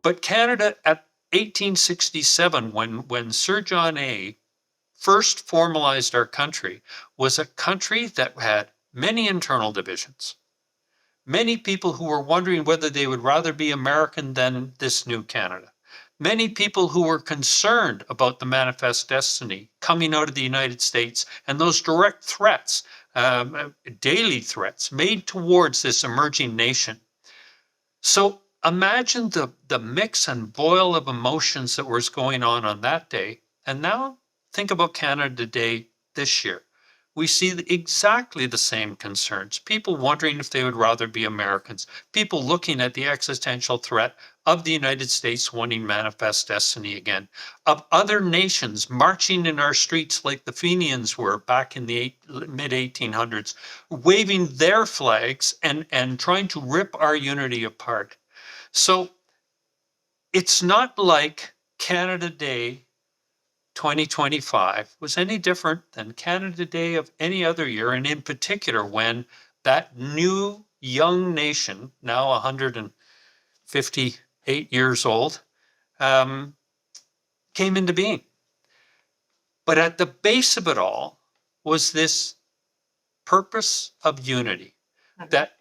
But Canada at 1867, when Sir John A. first formalized our country, was a country that had many internal divisions. Many people who were wondering whether they would rather be American than this new Canada. Many people who were concerned about the manifest destiny coming out of the United States and those direct threats, daily threats made towards this emerging nation. So imagine the mix and boil of emotions that was going on that day. And now think about Canada today, this year. We see exactly the same concerns. People wondering if they would rather be Americans. People looking at the existential threat of the United States wanting manifest destiny again. Of other nations marching in our streets like the Fenians were back in the mid-1800s, waving their flags and trying to rip our unity apart. So it's not like Canada Day 2025 was any different than Canada Day of any other year, and in particular when that new young nation, now 158 years old, came into being. But at the base of it all was this purpose of unity, that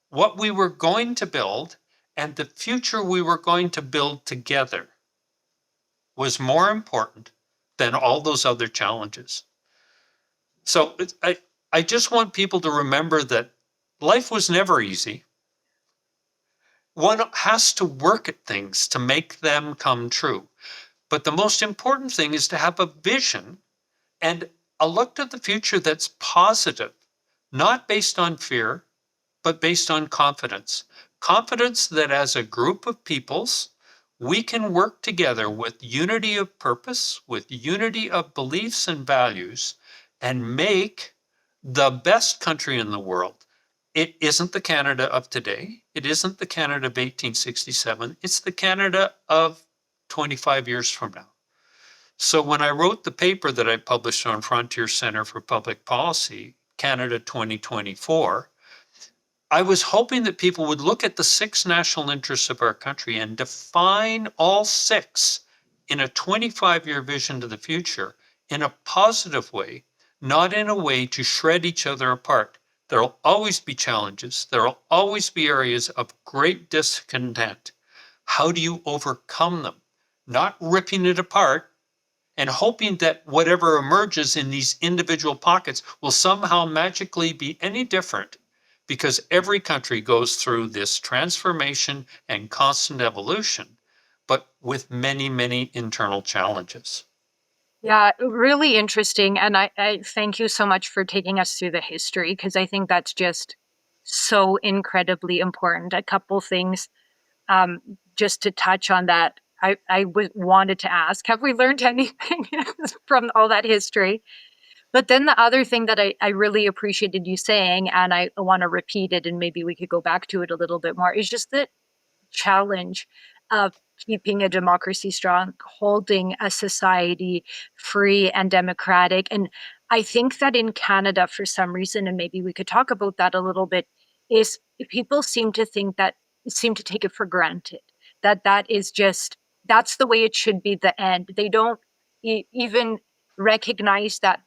what we were going to build and the future we were going to build together was more important than all those other challenges. So I just want people to remember that life was never easy. One has to work at things to make them come true. But the most important thing is to have a vision and a look to the future that's positive, not based on fear, but based on confidence. Confidence that as a group of peoples, we can work together with unity of purpose, with unity of beliefs and values, and make the best country in the world. It isn't the Canada of today. It isn't the Canada of 1867. It's the Canada of 25 years from now. So when I wrote the paper that I published on Frontier Center for Public Policy, Canada 2024, I was hoping that people would look at the 6 national interests of our country and define all 6 in a 25-year vision to the future in a positive way, not in a way to shred each other apart. There'll always be challenges. There'll always be areas of great discontent. How do you overcome them? Not ripping it apart and hoping that whatever emerges in these individual pockets will somehow magically be any different, because every country goes through this transformation and constant evolution, but with many, many internal challenges. Yeah, really interesting. And I thank you so much for taking us through the history, because I think that's just so incredibly important. A couple things just to touch on that. Wanted to ask, have we learned anything from all that history? But then the other thing that I really appreciated you saying, and I want to repeat it, and maybe we could go back to it a little bit more, is just the challenge of keeping a democracy strong, holding a society free and democratic. And I think that in Canada, for some reason, and maybe we could talk about that a little bit, is people seem to take it for granted that is just, that's the way it should be, the end. They don't even recognize that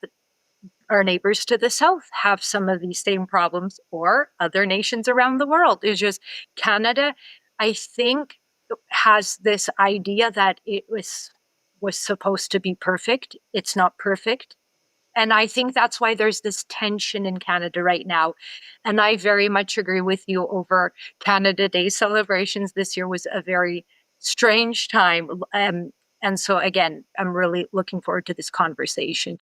our neighbors to the south have some of these same problems, or other nations around the world. It's just Canada, I think, has this idea that it was supposed to be perfect. It's not perfect. And I think that's why there's this tension in Canada right now. And I very much agree with you over Canada Day celebrations. This year was a very strange time. And so, again, I'm really looking forward to this conversation.